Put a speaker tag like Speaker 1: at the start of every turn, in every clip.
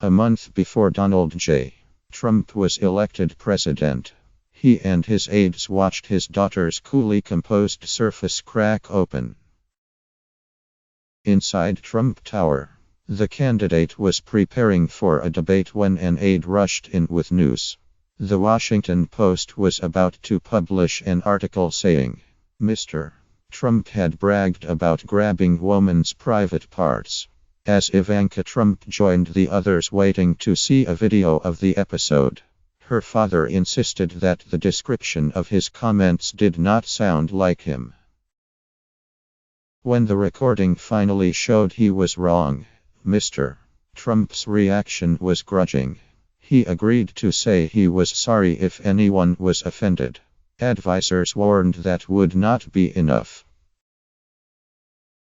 Speaker 1: A month before Donald J. Trump was elected president, he and his aides watched his daughter's coolly composed surface crack open. Inside Trump Tower, the candidate was preparing for a debate when an aide rushed in with news. The Washington Post was about to publish an article saying, Mr. Trump had bragged about grabbing women's private parts. As Ivanka Trump joined the others waiting to see a video of the episode, her father insisted that the description of his comments did not sound like him. When the recording finally showed he was wrong, Mr. Trump's reaction was grudging. He agreed to say he was sorry if anyone was offended. Advisors warned that would not be enough.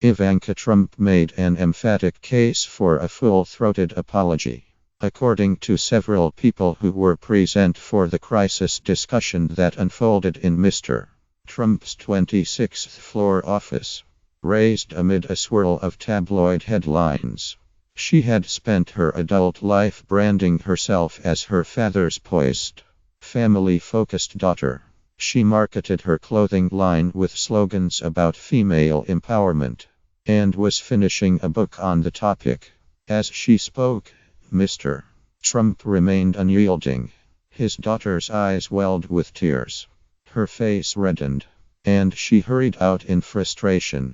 Speaker 1: Ivanka Trump made an emphatic case for a full-throated apology. According to several people who were present for the crisis discussion that unfolded in Mr. Trump's 26th floor office, raised amid a swirl of tabloid headlines. She had spent her adult life branding herself as her father's poised, family-focused daughter. She marketed her clothing line with slogans about female empowerment, and was finishing a book on the topic. As she spoke, Mr. Trump remained unyielding. His daughter's eyes welled with tears. Her face reddened, and she hurried out in frustration.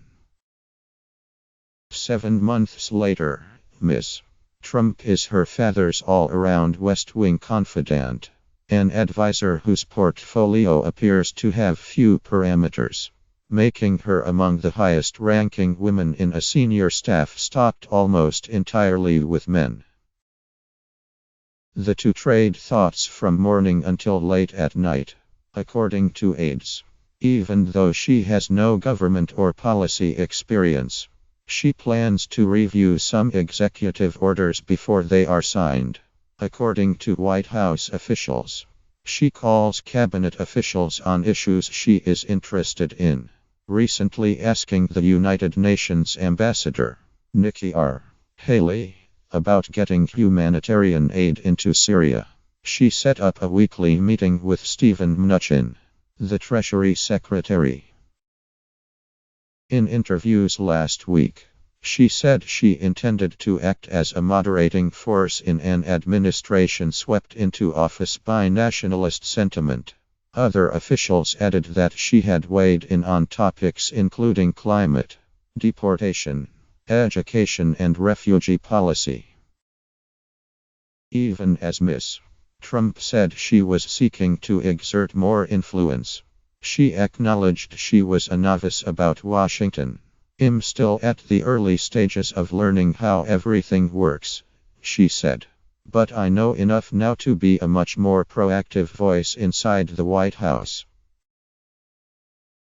Speaker 1: 7 months later, Ms. Trump is her father's all-around West Wing confidant, an advisor whose portfolio appears to have few parameters, making her among the highest-ranking women in a senior staff stocked almost entirely with men. The two trade thoughts from morning until late at night, according to aides. Even though she has no government or policy experience, she plans to review some executive orders before they are signed. According to White House officials, she calls cabinet officials on issues she is interested in, recently asking the United Nations Ambassador, Nikki R. Haley, about getting humanitarian aid into Syria. She set up a weekly meeting with Steven Mnuchin, the Treasury Secretary. In interviews last week, she said she intended to act as a moderating force in an administration swept into office by nationalist sentiment. Other officials added that she had weighed in on topics including climate, deportation, education, and refugee policy. Even as Ms. Trump said she was seeking to exert more influence, she acknowledged she was a novice about Washington. I'm still at the early stages of learning how everything works, she said. But I know enough now to be a much more proactive voice inside the White House.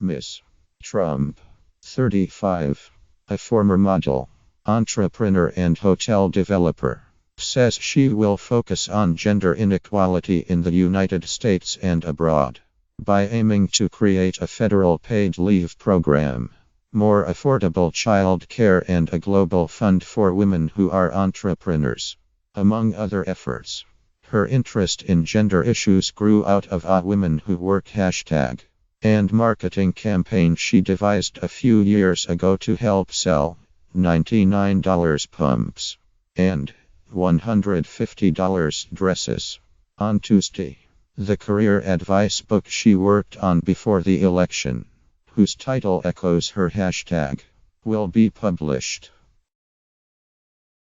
Speaker 1: Ms. Trump, 35, a former model, entrepreneur and hotel developer, says she will focus on gender inequality in the United States and abroad by aiming to create a federal paid leave program, more affordable child care, and a global fund for women who are entrepreneurs, among other efforts. Her interest in gender issues grew out of a Women Who Work hashtag and marketing campaign she devised a few years ago to help sell $99 pumps and $150 dresses. On Tuesday, the career advice book she worked on before the election, whose title echoes her hashtag, will be published.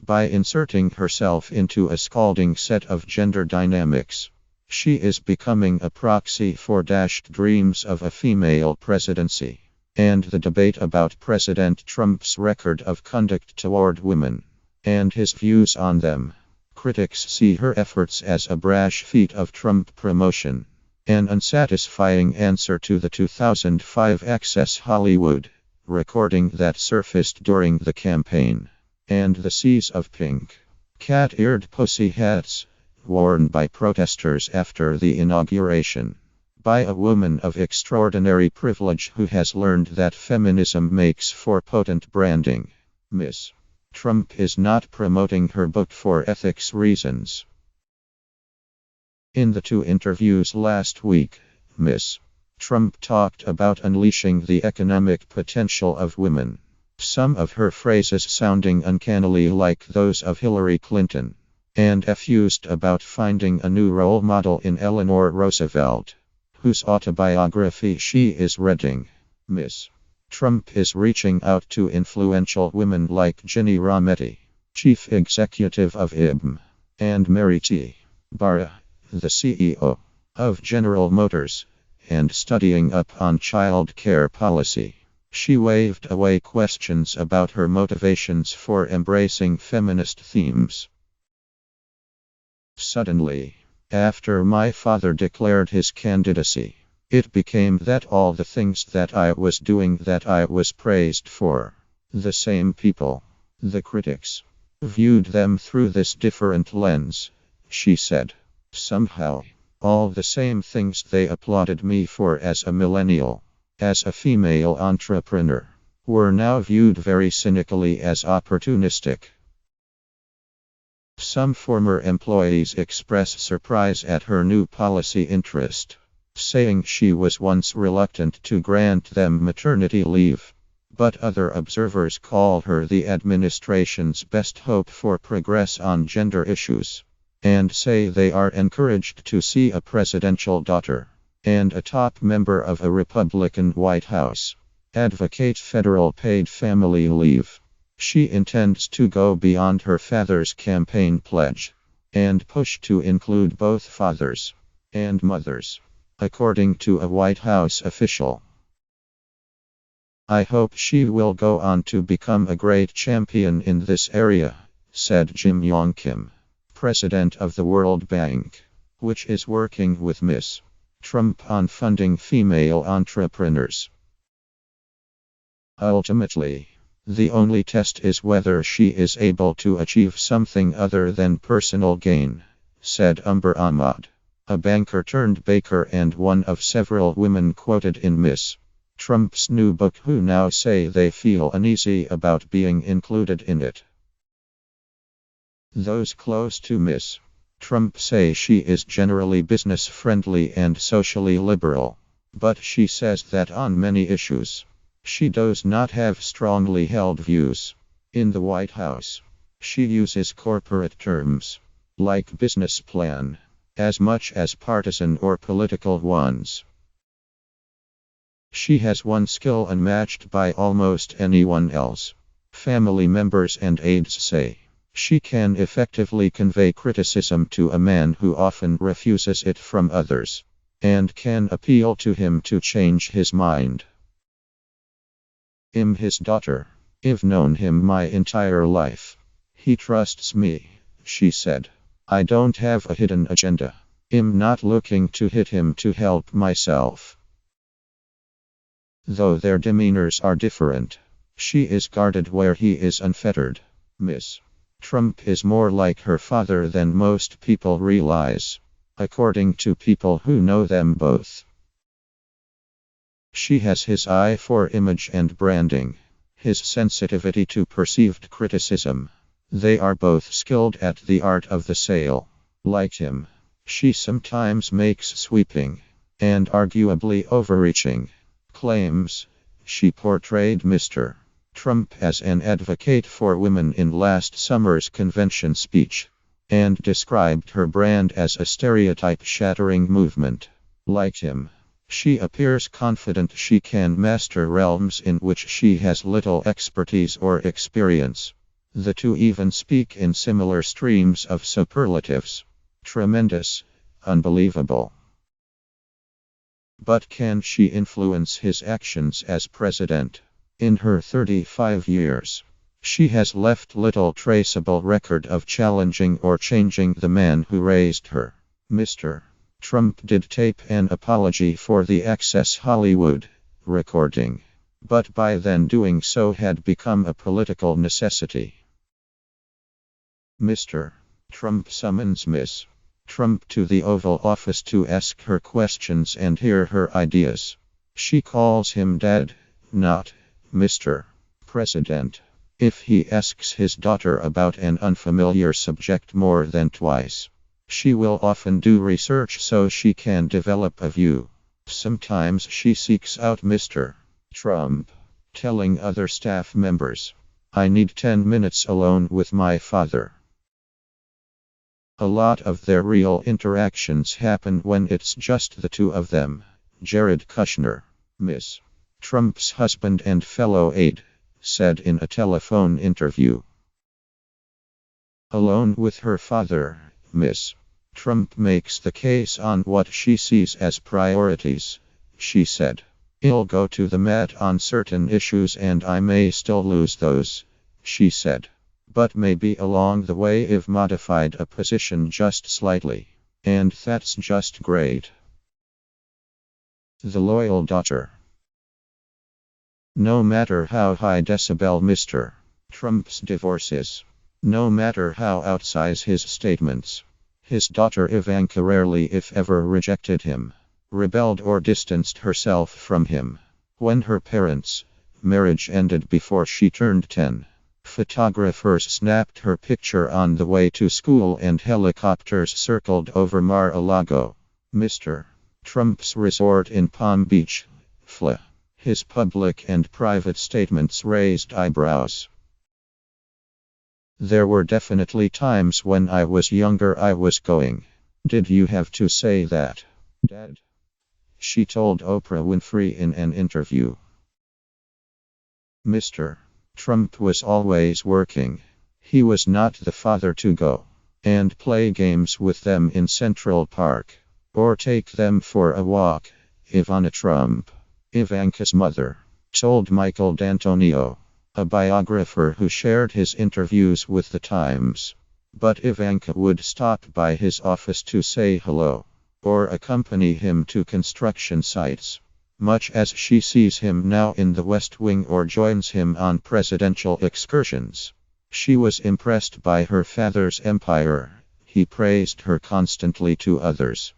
Speaker 1: By inserting herself into a scalding set of gender dynamics, she is becoming a proxy for dashed dreams of a female presidency and the debate about President Trump's record of conduct toward women and his views on them. Critics see her efforts as a brash feat of Trump promotion, an unsatisfying answer to the 2005 Access Hollywood recording that surfaced during the campaign, and the seas of pink, cat-eared pussy hats worn by protesters after the inauguration by a woman of extraordinary privilege who has learned that feminism makes for potent branding. Ms. Trump is not promoting her book for ethics reasons. In the two interviews last week, Ms. Trump talked about unleashing the economic potential of women. Some of her phrases sounding uncannily like those of Hillary Clinton, and effused about finding a new role model in Eleanor Roosevelt, whose autobiography she is reading. Ms. Trump is reaching out to influential women like Ginny Rometty, chief executive of IBM, and Mary T. Barra, the CEO of General Motors, and studying up on child care policy. She waved away questions about her motivations for embracing feminist themes. Suddenly, after my father declared his candidacy, it became that all the things that I was doing that I was praised for. The same people, the critics, viewed them through this different lens, she said. Somehow, all the same things they applauded me for as a millennial, as a female entrepreneur, were now viewed very cynically as opportunistic. Some former employees express surprise at her new policy interest, saying she was once reluctant to grant them maternity leave. But other observers call her the administration's best hope for progress on gender issues, and say they are encouraged to see a presidential daughter and a top member of a Republican White House advocate federal paid family leave. She intends to go beyond her father's campaign pledge and push to include both fathers and mothers, according to a White House official. I hope she will go on to become a great champion in this area, said Jim Yong Kim, president of the World Bank, which is working with Ms. Trump on funding female entrepreneurs. Ultimately, the only test is whether she is able to achieve something other than personal gain, said Umber Ahmad, a banker turned baker and one of several women quoted in Ms. Trump's new book who now say they feel uneasy about being included in it. Those close to Ms. Trump say she is generally business-friendly and socially liberal, but she says that on many issues, she does not have strongly held views. In the White House, she uses corporate terms, like business plan, as much as partisan or political ones. She has one skill unmatched by almost anyone else. Family members and aides say she can effectively convey criticism to a man who often refuses it from others, and can appeal to him to change his mind. I'm his daughter. I've known him my entire life. He trusts me, she said. I don't have a hidden agenda. I'm not looking to hit him to help myself. Though their demeanors are different, she is guarded where he is unfettered. Ms. Trump is more like her father than most people realize, according to people who know them both. She has his eye for image and branding, his sensitivity to perceived criticism. They are both skilled at the art of the sale. Like him, she sometimes makes sweeping and arguably overreaching claims. She portrayed Mr. Trump as an advocate for women in last summer's convention speech, and described her brand as a stereotype-shattering movement. Like him, she appears confident she can master realms in which she has little expertise or experience. The two even speak in similar streams of superlatives. Tremendous, unbelievable. But can she influence his actions as president? In her 35 years, she has left little traceable record of challenging or changing the man who raised her. Mr. Trump did tape an apology for the Access Hollywood recording, but by then doing so had become a political necessity. Mr. Trump summons Ms. Trump to the Oval Office to ask her questions and hear her ideas. She calls him Dad, not Mr. President. If he asks his daughter about an unfamiliar subject more than twice, she will often do research so she can develop a view. Sometimes she seeks out Mr. Trump, telling other staff members, "I need 10 minutes alone with my father." A lot of their real interactions happen when it's just the two of them. Jared Kushner, Ms. Trump's husband and fellow aide, said in a telephone interview. Alone with her father, Ms. Trump makes the case on what she sees as priorities. She said, "I'll go to the mat on certain issues and I may still lose those," she said. "But maybe along the way I've modified a position just slightly. And that's just great." The loyal daughter. No matter how high decibel Mr. Trump's divorce is, no matter how outsize his statements, his daughter Ivanka rarely if ever rejected him, rebelled or distanced herself from him. When her parents' marriage ended before she turned 10, photographers snapped her picture on the way to school and helicopters circled over Mar-a-Lago, Mr. Trump's resort in Palm Beach, Florida. His public and private statements raised eyebrows. "There were definitely times when I was younger I was going, 'Did you have to say that, Dad?' she told Oprah Winfrey in an interview. Mr. Trump was always working. He was not the father to go and play games with them in Central Park, or take them for a walk," Ivana Trump, Ivanka's mother, told Michael D'Antonio, a biographer who shared his interviews with the Times. But Ivanka would stop by his office to say hello, or accompany him to construction sites, much as she sees him now in the West Wing or joins him on presidential excursions. She was impressed by her father's empire. He praised her constantly to others.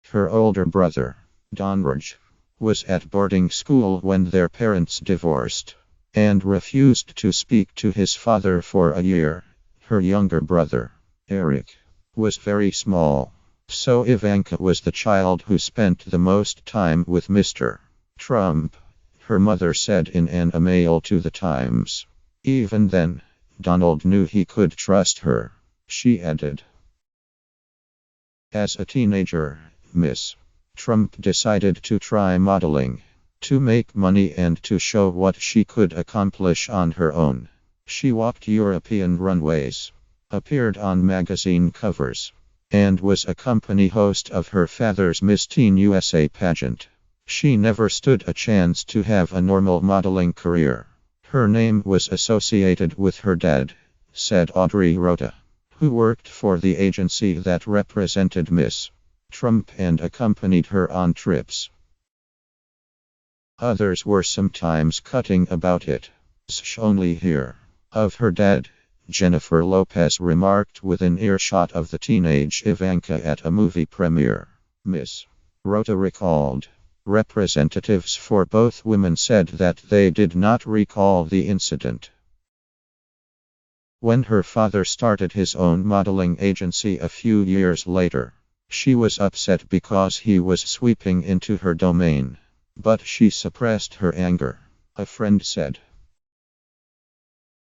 Speaker 1: Her older brother, Donraj, was at boarding school when their parents divorced, and refused to speak to his father for a year. Her younger brother, Eric, was very small, so Ivanka was the child who spent the most time with Mr. Trump, her mother said in an email to the Times. Even then, Donald knew he could trust her, she added. As a teenager, Ms. Trump decided to try modeling, to make money and to show what she could accomplish on her own. She walked European runways, appeared on magazine covers, and was a company host of her father's Miss Teen USA pageant. She never stood a chance to have a normal modeling career. Her name was associated with her dad, said Audrey Rota, who worked for the agency that represented Miss Trump and accompanied her on trips. Others were sometimes cutting about it. Only here. Of her dad, Jennifer Lopez remarked within earshot of the teenage Ivanka at a movie premiere. Miss Rota recalled. Representatives for both women said that they did not recall the incident. When her father started his own modeling agency a few years later, she was upset because he was sweeping into her domain. But she suppressed her anger, a friend said.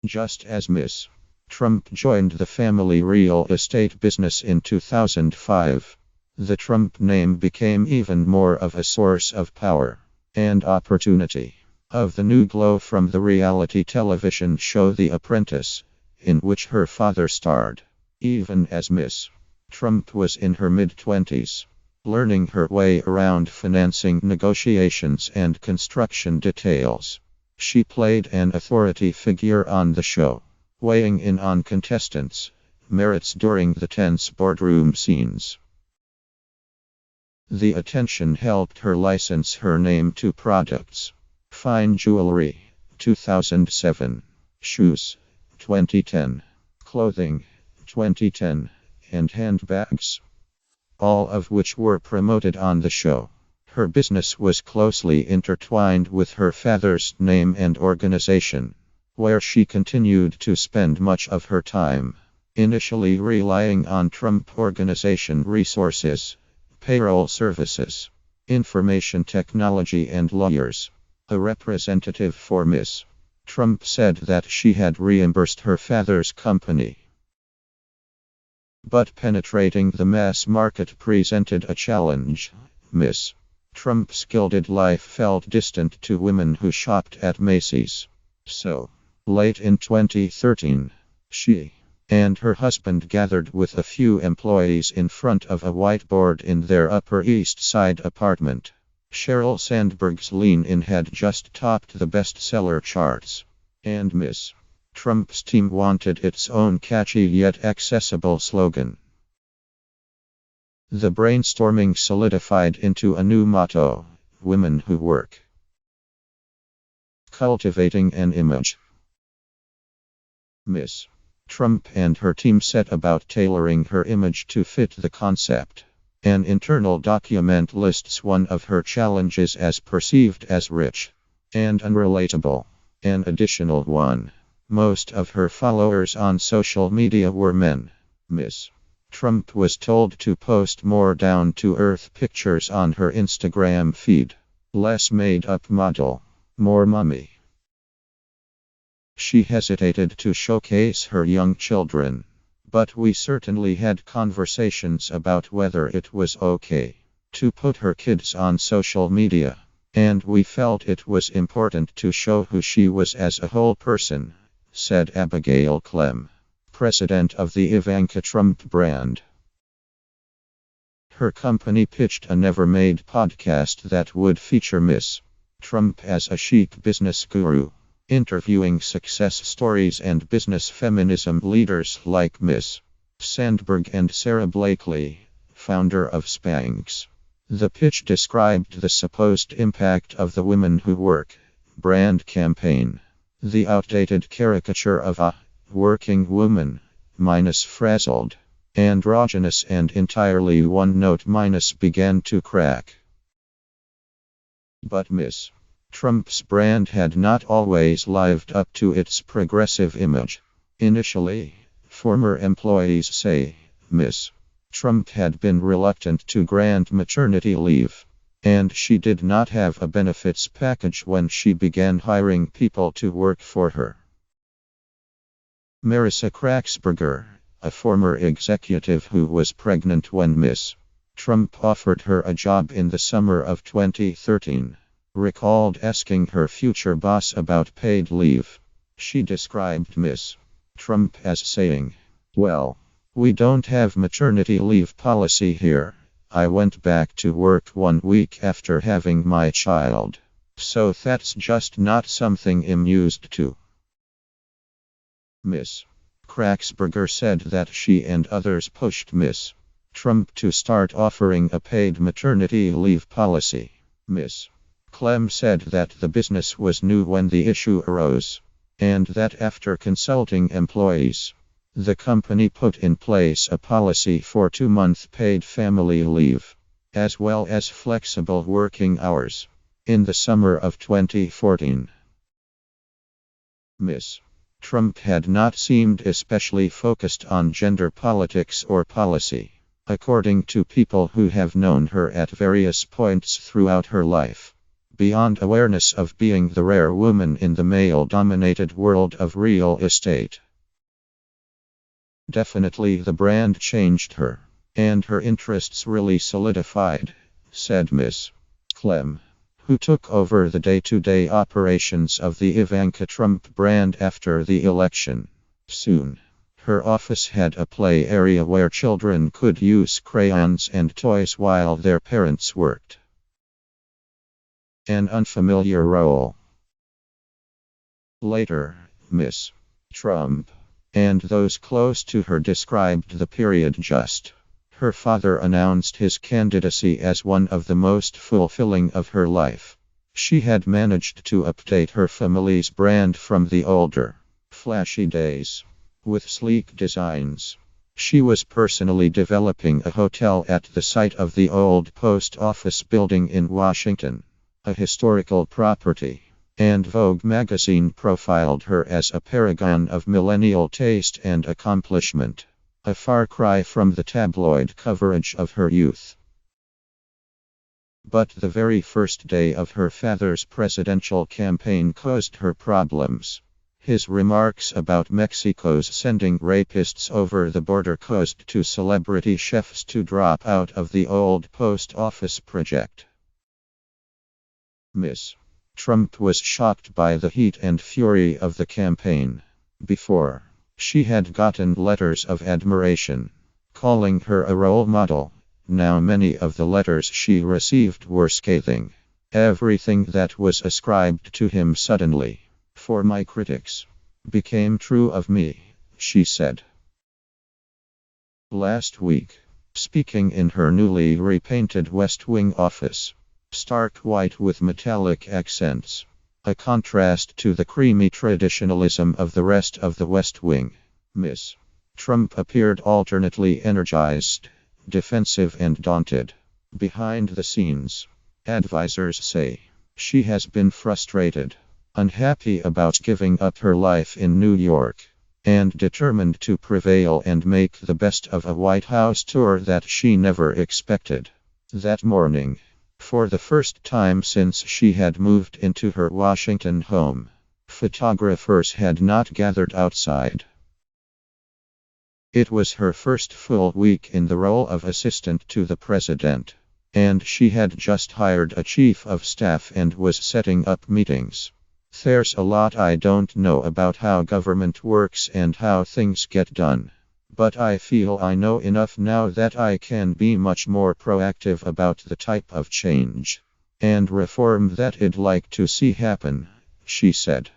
Speaker 1: Just as Miss Trump joined the family real estate business in 2005, the Trump name became even more of a source of power and opportunity. Of the new glow from the reality television show The Apprentice, in which her father starred, even as Miss Trump was in her mid-20s, learning her way around financing negotiations and construction details. She played an authority figure on the show, weighing in on contestants' merits during the tense boardroom scenes. The attention helped her license her name to products. Fine jewelry, 2007. Shoes, 2010. Clothing, 2010. And handbags, all of which were promoted on the show. Her business was closely intertwined with her father's name and organization. where she continued to spend much of her time. Initially relying on Trump Organization resources, payroll services, information technology, and lawyers. A representative for Ms. Trump said that she had reimbursed her father's company. But penetrating the mass market presented a challenge. Ms. Trump's gilded life felt distant to women who shopped at Macy's. So, late in 2013, she and her husband gathered with a few employees in front of a whiteboard in their Upper East Side apartment. Sheryl Sandberg's Lean In had just topped the bestseller charts, and Ms. Trump's team wanted its own catchy yet accessible slogan. The brainstorming solidified into a new motto: Women Who Work. Cultivating an image. Ms. Trump and her team set about tailoring her image to fit the concept. An internal document lists one of her challenges as perceived as rich and unrelatable. An additional one: most of her followers on social media were men. Ms. Trump was told to post more down-to-earth pictures on her Instagram feed. Less made-up model, more mommy. She hesitated to showcase her young children, but we certainly had conversations about whether it was okay to put her kids on social media, and we felt it was important to show who she was as a whole person, said Abigail Clem, president of the Ivanka Trump brand. Her company pitched a never-made podcast that would feature Ms. Trump as a chic business guru, interviewing success stories and business feminism leaders like Ms. Sandberg and Sarah Blakely, founder of Spanx. The pitch described the supposed impact of the Women Who Work brand campaign. The outdated caricature of a working woman, minus frazzled, androgynous, and entirely one-note minus began to crack. But Ms. Trump's brand had not always lived up to its progressive image. Initially, former employees say, Ms. Trump had been reluctant to grant maternity leave, and she did not have a benefits package when she began hiring people to work for her. Marissa Kraxberger, a former executive who was pregnant when Ms. Trump offered her a job in the summer of 2013, recalled asking her future boss about paid leave. She described Ms. Trump as saying, "Well, we don't have maternity leave policy here. I went back to work 1 week after having my child. So that's just not something I'm used to." Ms. Kraxberger said that she and others pushed Ms. Trump to start offering a paid maternity leave policy. Ms. Clem said that the business was new when the issue arose, and that after consulting employees, the company put in place a policy for 2-month paid family leave, as well as flexible working hours, in the summer of 2014. Ms. Trump had not seemed especially focused on gender politics or policy, according to people who have known her at various points throughout her life. Beyond awareness of being the rare woman in the male-dominated world of real estate. Definitely the brand changed her, and her interests really solidified, said Ms. Clem, who took over the day-to-day operations of the Ivanka Trump brand after the election. Soon, her office had a play area where children could use crayons and toys while their parents worked. An unfamiliar role. Later, Ms. Trump and those close to her described the period just. Her father announced his candidacy as one of the most fulfilling of her life. She had managed to update her family's brand from the older, flashy days, with sleek designs. She was personally developing a hotel at the site of the old post office building in Washington, a historical property. and Vogue magazine profiled her as a paragon of millennial taste and accomplishment. A far cry from the tabloid coverage of her youth. But the very first day of her father's presidential campaign caused her problems. His remarks about Mexico's sending rapists over the border caused two celebrity chefs to drop out of the old post office project. Miss Trump was shocked by the heat and fury of the campaign. Before, she had gotten letters of admiration, calling her a role model. Now many of the letters she received were scathing. Everything that was ascribed to him suddenly, for my critics, became true of me, she said. Last week, speaking in her newly repainted West Wing office, stark white with metallic accents, a contrast to the creamy traditionalism of the rest of the West Wing, Miss Trump appeared alternately energized, defensive and daunted. Behind the scenes, advisors say, she has been frustrated, unhappy about giving up her life in New York, and determined to prevail and make the best of a White House tour that she never expected. That morning, for the first time since she had moved into her Washington home, photographers had not gathered outside. It was her first full week in the role of assistant to the president, and she had just hired a chief of staff and was setting up meetings. There's a lot I don't know about how government works and how things get done, but I feel I know enough now that I can be much more proactive about the type of change and reform that I'd like to see happen, she said.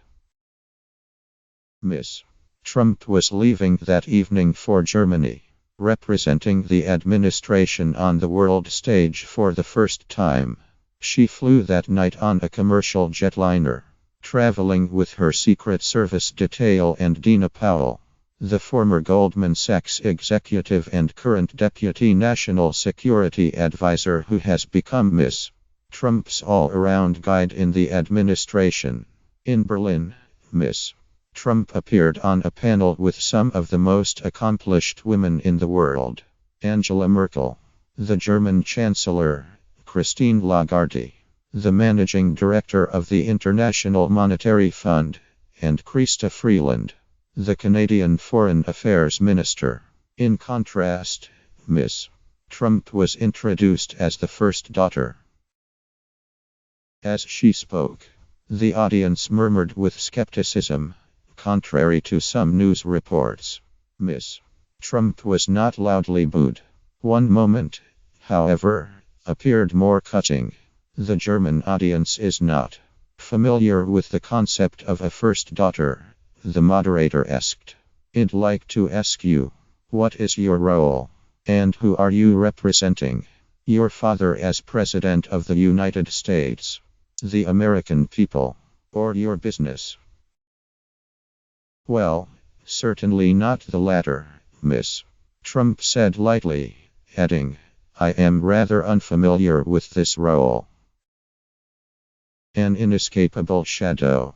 Speaker 1: Miss Trump was leaving that evening for Germany, representing the administration on the world stage for the first time. She flew that night on a commercial jetliner, traveling with her Secret Service detail and Dina Powell, the former Goldman Sachs executive and current Deputy National Security Advisor who has become Miss Trump's all-around guide in the administration. In Berlin, Miss Trump appeared on a panel with some of the most accomplished women in the world. Angela Merkel, the German Chancellor, Christine Lagarde, the Managing Director of the International Monetary Fund, and Chrystia Freeland, the Canadian Foreign Affairs Minister. In contrast, Miss Trump was introduced as the first daughter. As she spoke, the audience murmured with skepticism. Contrary to some news reports, Miss Trump was not loudly booed. One moment, however, appeared more cutting. The German audience is not familiar with the concept of a first daughter, the moderator asked. I'd like to ask you, what is your role? And who are you representing? Your father as President of the United States, the American people, or your business? Well, certainly not the latter, Miss Trump said lightly, adding, I am rather unfamiliar with this role. An inescapable shadow.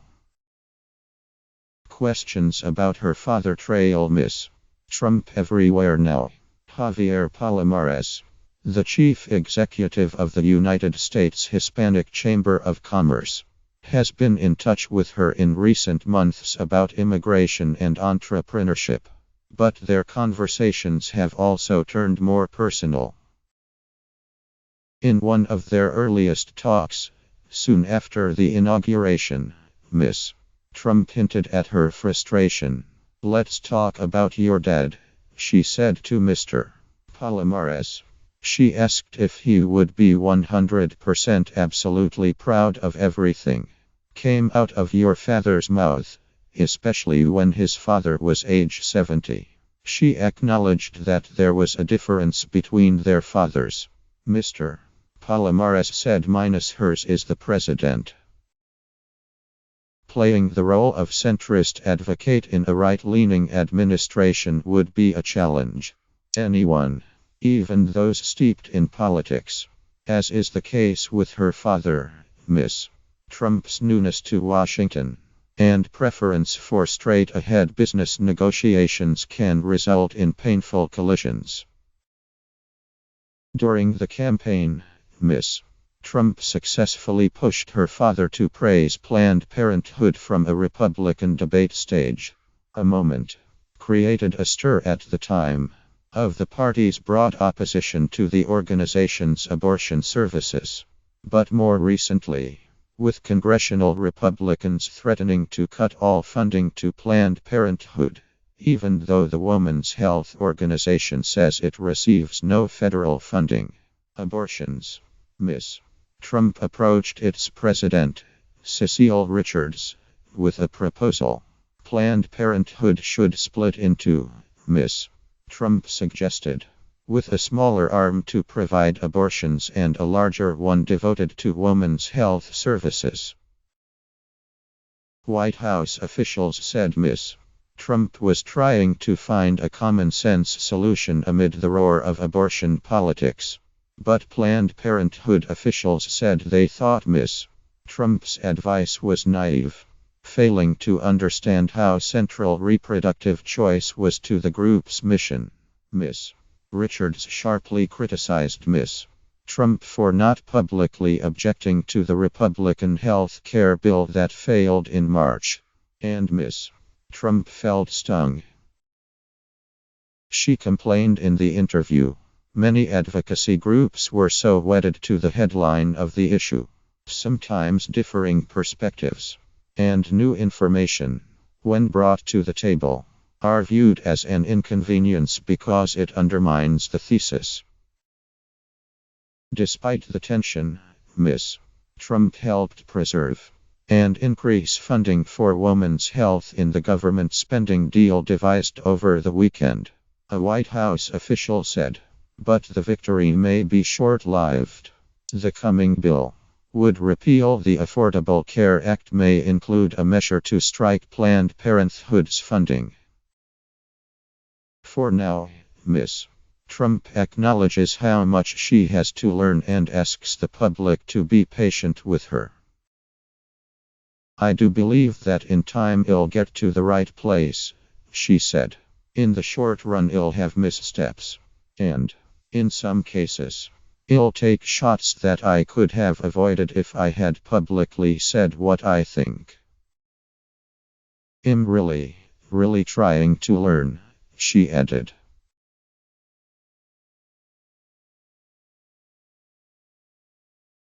Speaker 1: Questions about her father trail Miss Trump everywhere now. Javier Palomares, the chief executive of the United States Hispanic Chamber of Commerce, has been in touch with her in recent months about immigration and entrepreneurship, but their conversations have also turned more personal. In one of their earliest talks, soon after the inauguration, Miss Trump hinted at her frustration. Let's talk about your dad, she said to Mr. Palomares. She asked if he would be 100% absolutely proud of everything came out of your father's mouth, especially when his father was age 70. She acknowledged that there was a difference between their fathers. Mr. Palomares said minus hers is the president. Playing the role of centrist advocate in a right-leaning administration would be a challenge. Anyone, even those steeped in politics, as is the case with her father, Miss Trump's newness to Washington and preference for straight-ahead business negotiations can result in painful collisions. During the campaign, Ms. Trump successfully pushed her father to praise Planned Parenthood from a Republican debate stage. A moment created a stir at the time of the party's broad opposition to the organization's abortion services. But more recently, with congressional Republicans threatening to cut all funding to Planned Parenthood, even though the Women's Health Organization says it receives no federal funding. Abortions. Ms. Trump approached its president, Cecile Richards, with a proposal. Planned Parenthood should split into, Ms. Trump suggested, with a smaller arm to provide abortions and a larger one devoted to women's health services. White House officials said Ms. Trump was trying to find a common-sense solution amid the roar of abortion politics. But Planned Parenthood officials said they thought Ms. Trump's advice was naive, failing to understand how central reproductive choice was to the group's mission. Ms. Richards sharply criticized Ms. Trump for not publicly objecting to the Republican health care bill that failed in March, and Ms. Trump felt stung. She complained in the interview. Many advocacy groups were so wedded to the headline of the issue. Sometimes differing perspectives and new information, when brought to the table, are viewed as an inconvenience because it undermines the thesis. Despite the tension, Ms. Trump helped preserve and increase funding for women's health in the government spending deal devised over the weekend, a White House official said. But the victory may be short-lived. The coming bill would repeal the Affordable Care Act, may include a measure to strike Planned Parenthood's funding. For now, Ms. Trump acknowledges how much she has to learn and asks the public to be patient with her. I do believe that in time it'll get to the right place, she said. In the short run it'll have missteps. And, in some cases, it'll take shots that I could have avoided if I had publicly said what I think. I'm really trying to learn, she added.